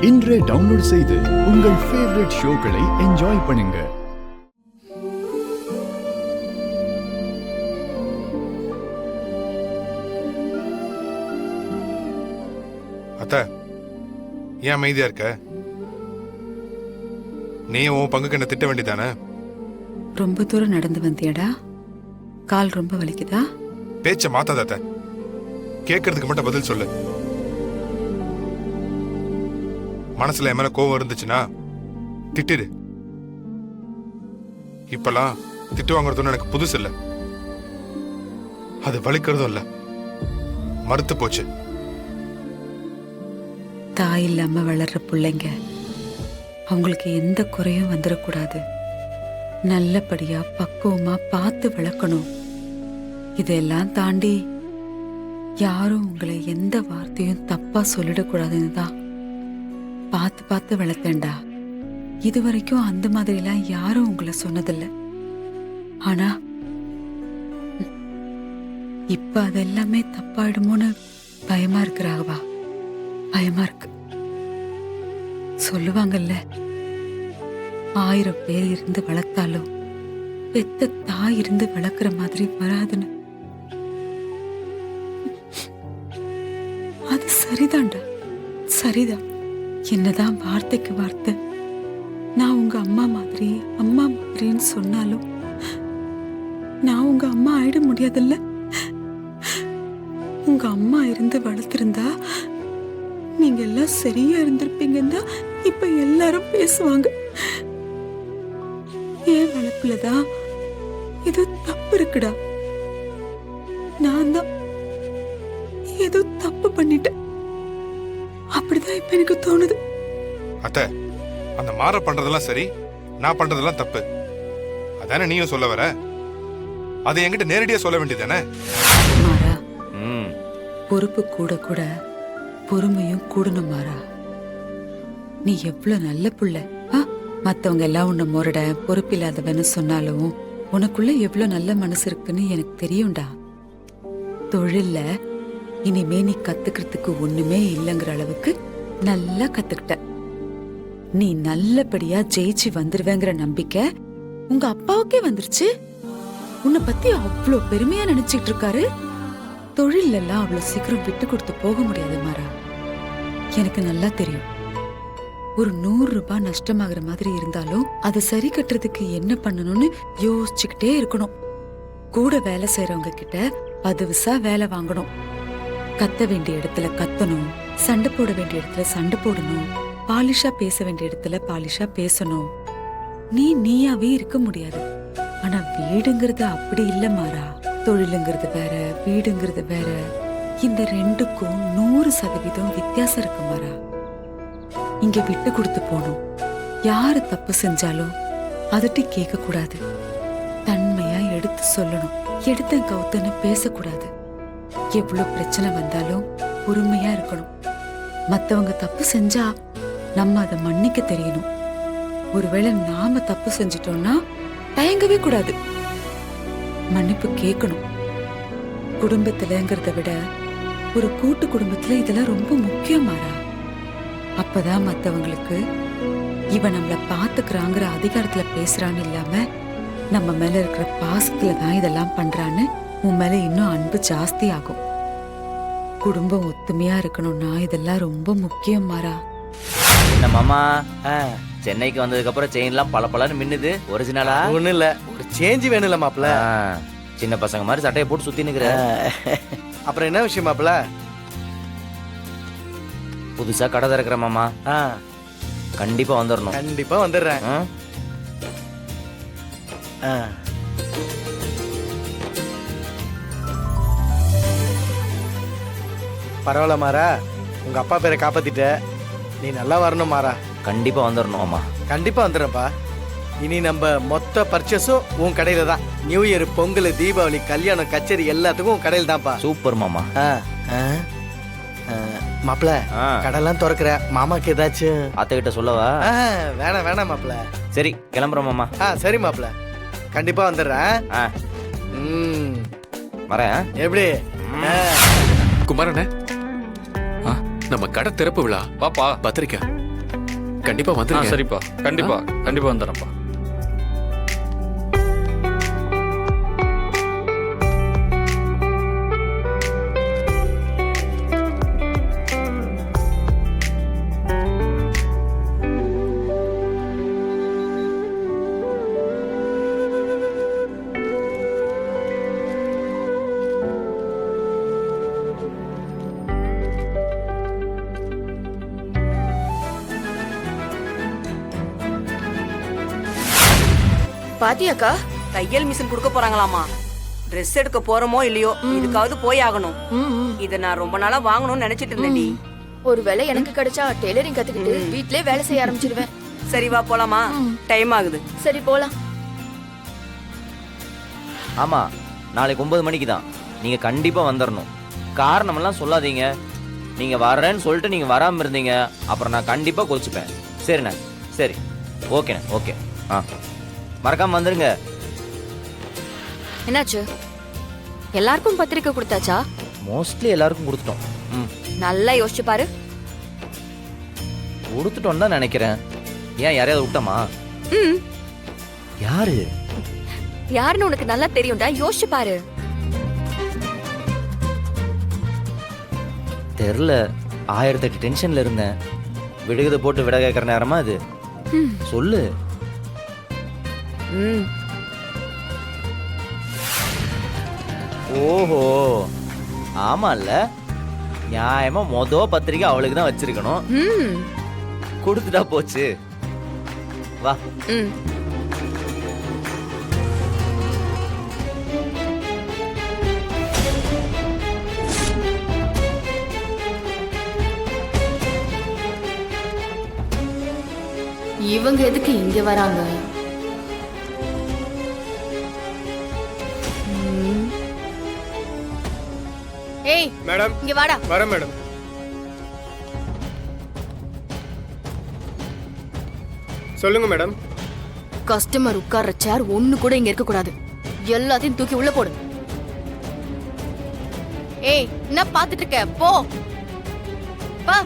இன்றே டவுன்லோட் செய்து உங்கள் ஃபேவரட் ஷோக்களை என்ஜாய் பண்ணுங்க. அத்த, ஏன் அமைதியா இருக்க? நீ உன் பங்குக்கு என்ன திட்ட வேண்டியதானே? ரொம்ப தூரம் நடந்து வந்தியடா, கால் ரொம்ப வலிக்குதா? பேச்ச மாத்தாத அத்த, கேட்கறதுக்கு மட்டும் பதில் சொல்லு. மனசுல என் மேல கோவம் இருந்துச்சுன்னா திட்டிடு. இப்பெல்லாம் திட்டு வாங்குறதுன்னு எனக்கு புதுசு இல்ல, அது வலிக்கிறதும் இல்ல, மறுத்து போச்சு. தாய் இல்லாம வளர்ற பிள்ளைங்க அவங்களுக்கு எந்த குறையும் வந்துடக்கூடாது. நல்லபடியா பக்குவமா பார்த்து வளர்க்கணும். இதெல்லாம் தாண்டி யாரும் உங்களை எந்த வார்த்தையும் தப்பா சொல்லிடக்கூடாதுன்னு தான் பார்த்து பார்த்து வளர்த்தேன்டா. இதுவரைக்கும் அந்த மாதிரிலாம் யாரும் உங்களை சொன்னதில்லை. ஆனா இப்ப அதெல்லாமே தப்பாயிடுமோன்னு பயமா இருக்கிறாகவா? பயமா இருக்கு. சொல்லுவாங்கல்ல, 1000 பேர் இருந்து வளர்த்தாலும் பெத்த தாய் இருந்து வளர்க்கிற மாதிரி வராதுன்னு. அது சரிதான்டா, சரிதான். என்னதான் வார்த்தைக்கு வார்த்தை நான் உங்க அம்மா மாதிரின்னு சொன்னாலும் நான் உங்க அம்மா ஆயிட முடியாதுல்ல. உங்க அம்மா இருந்து வளர்த்திருந்தா நீங்க எல்லாம் சரியா இருந்திருப்பீங்கன்னா இப்ப எல்லாரும் பேசுவாங்க. ஏன் வளர்ப்புலதான் இது தப்பு இருக்குடா. நான் தான் ஏதோ தப்பு பண்ணிட்டேன், அப்படிதான் இப்ப எனக்கு தோணுது. அத்த, அந்த மாற பண்றதெல்லாம் சரி, நான் பண்றதெல்லாம் தப்பு, அதானே நீயும் சொல்ல வர? அதை என்கிட்ட நேரடியா சொல்ல வேண்டியதானே? மாறா, பொறுப்பு கூட கூட பொறுமையும் கூடணும் மாறா. நீ எவ்வளவு நல்ல புள்ள. மத்தவங்க எல்லாம் உன்னை முரட பொறுப்பில்லாதவன்னு சொன்னாலும் உனக்குள்ள எவ்வளவு நல்ல மனசு இருக்குன்னு எனக்கு தெரியும்டா. தொழில்ல இனிமே நீ கத்துக்கிறதுக்கு ஒண்ணுமே இல்லைங்கிற அளவுக்கு நல்லா கத்துக்கிட்ட. நீ நல்லபடியா ஜெயிச்சு வந்துருவேங்கிற நம்பிக்கை உங்க அப்பாவுக்கே வந்துருச்சு. உன்னை பத்தி அவ்வளோ பெருமையா நினைச்சிட்டு இருக்காரு. தொழில் எல்லாம் அவ்வளவு சீக்கிரம் விட்டு கொடுத்து போக முடியாது மாறா. எனக்கு நல்லா தெரியும். ஒரு 100 ரூபாய் நஷ்டமாகிற மாதிரி இருந்தாலும் அதை சரி கட்டுறதுக்கு என்ன பண்ணணும்னு யோசிச்சுக்கிட்டே இருக்கணும். கூட வேலை செய்யறவங்க கிட்ட பதுவிசா வேலை வாங்கணும். கத்த வேண்டிய இடத்துல கத்தணும், சண்டை போட வேண்டிய இடத்துல சண்டை போடணும், பாலிஷா பேச வேண்டிய இடத்துல பாலிஷா பேசணும். நீயாவே இருக்க முடியாது. ஆனா வீடுங்கிறது அப்படி இல்ல மாறா. தொழிலுங்கிறது வேற, வீடுங்கிறது வேற. இந்த ரெண்டுக்கும் 100% வித்தியாசம் இருக்கு மாறா. இங்க விட்டு கொடுத்து போகணும். யாரு தப்பு செஞ்சாலும் அதட்டி கேட்க கூடாது. தன்மையா எடுத்து சொல்லணும். எடுத்த கவுத்தன்னு பேசக்கூடாது. எவ்வளவு பிரச்சனை வந்தாலும் பொறுமையா இருக்கணும். மத்தவங்க தப்பு செஞ்சா நம்ம அதை மன்னிக்க தெரியணும். ஒருவேளை நாம தப்பு செஞ்சிட்டோம்னா தயங்கவே கூடாது, மன்னிப்பு கேட்கணும். குடும்பத்துலங்கிறத விட ஒரு கூட்டு குடும்பத்துல இதெல்லாம் ரொம்ப முக்கியம் மாறா. அப்பதான் மத்தவங்களுக்கு இவன் நம்மள பாத்துக்கிறாங்கிற அதிகாரத்துல பேசுறான்னு இல்லாம நம்ம மேல இருக்கிற பாசத்துலதான் இதெல்லாம் பண்றான்னு உன் மேல இன்னும் அன்பு ஜாஸ்தி ஆகும். குடும்பம் ஒத்துமையா இருக்கணும்னா இதெல்லாம் ரொம்ப முக்கியம் மாறா. என்ன மாமா, சென்னைக்கு வந்ததுக்கு அப்புறம் செயின்லாம் பளபளன்னு மின்னுது. ஒரிஜினலா? ஒண்ணும் இல்ல, ஒரு சேஞ்ச் வேணும்ல மாப்பிள்ள. சின்ன பசங்க மாதிரி சட்டையை போட்டு சுத்தி நிக்கிற. அப்புறம் என்ன விஷயம் மாப்பிள்ள? புதுசா கடை திறக்கிற மாமா. கண்டிப்பா வந்துடணும். கண்டிப்பா வந்துடுறேன். பரவாயில்ல மாறா, உங்க அப்பா பேரை காப்பாத்திட்ட. நீ நல்லா வரணும் மாறா. கண்டிப்பா வந்துடணும் மாமா. கண்டிப்பா வந்துடுறப்பா. இனி நம்ம மொத்த பர்ச்சேஸும் உன் கடையில தான். நியூ இயர், பொங்கல், தீபாவளி, கல்யாணம், கச்சேரி எல்லாத்துக்கும் உன் கடையில் தான்ப்பா. சூப்பர் மாமா. மாப்பிள்ள, கடையெல்லாம் திறக்கிற மாமாக்கு ஏதாச்சும் அத்தைகிட்ட சொல்லவா? வேணாம் வேணாம் மாப்பிள்ள. சரி, கிளம்புறோம் மாமா. சரி மாப்பிள்ள, கண்டிப்பா வந்துடுறேன். வரேன். எப்படி குமாரண்ணே, நம்ம கடை திறப்பு விழா பாப்பா பத்திரிக்கை கண்டிப்பா வந்துருங்க. சரிப்பா, கண்டிப்பா கண்டிப்பா வந்துடுறேன்ப்பா. பாத்தியாக்கா? தையல் மிஷின் கொடுக்க போறாங்களாமா. Dress எடுக்க போறோமோ இல்லையோ இதுக்காவது போய் ஆகணும். இத நான் ரொம்ப நாளா வாங்கணும்னு நினைச்சிட்டு இருந்தேன்டி. ஒருவேளை எனக்கு கிடைச்சா டெய்லரிங் கத்துக்கிட்டு வீட்லயே வேலை செய்ய ஆரம்பிச்சிருவேன். சரி வா போலாமா? டைம் ஆகுது. சரி போலாம். ஆமா, நாளைக்கு 9 மணிக்கு தான். நீங்க கண்டிப்பா வந்துடணும். காரணமெல்லாம் சொல்லாதீங்க. நீங்க வர்றேன்னு சொல்லிட்டு நீங்க வராம இருந்தீங்க, அப்புறம் நான் கண்டிப்பா கோச்சுப்பேன். சரிண்ணே, சரி, ஓகேண்ணே, ஓகே. மறக்காம வந்துருங்க. என்னாச்சு? எல்லாருக்கும் பத்திரிக்கை கொடுத்தாச்சா? மோஸ்ட்லி எல்லாருக்கும் கொடுத்துட்டோம். நல்லா யோசிச்சு பாரு. கொடுத்துட்டோம் தான் நினைக்கிறேன். ஏன் யாரையாவது விட்டோமா? யாரு யாருன்னு உனக்கு நல்லா தெரியும்டா, யோசிச்சு பாரு. தெரியல, 1008 டென்ஷன்ல இருந்தேன். விடுகதை போட்டு விட கேட்கற நேரமா இது? சொல்லு. ஓஹோ, ஆமால்ல, நியாயமா பத்திரிக்கை அவளுக்கு தான் வச்சிருக்கணும். கொடுத்துட்டா போச்சு. வா. இவங்க எதுக்கு இங்க வராங்க? ஏய் மேடம், இங்க வாடா. வரேன் மேடம். சொல்லுங்க மேடம். கஸ்டமர் உட்கார்ற சேர் ஒண்ணு கூட இங்க இருக்க கூடாது. எல்லாத்தையும் தூக்கி உள்ள போடு. ஏய், என்ன பாத்துட்டு இருக்க? போ. பா.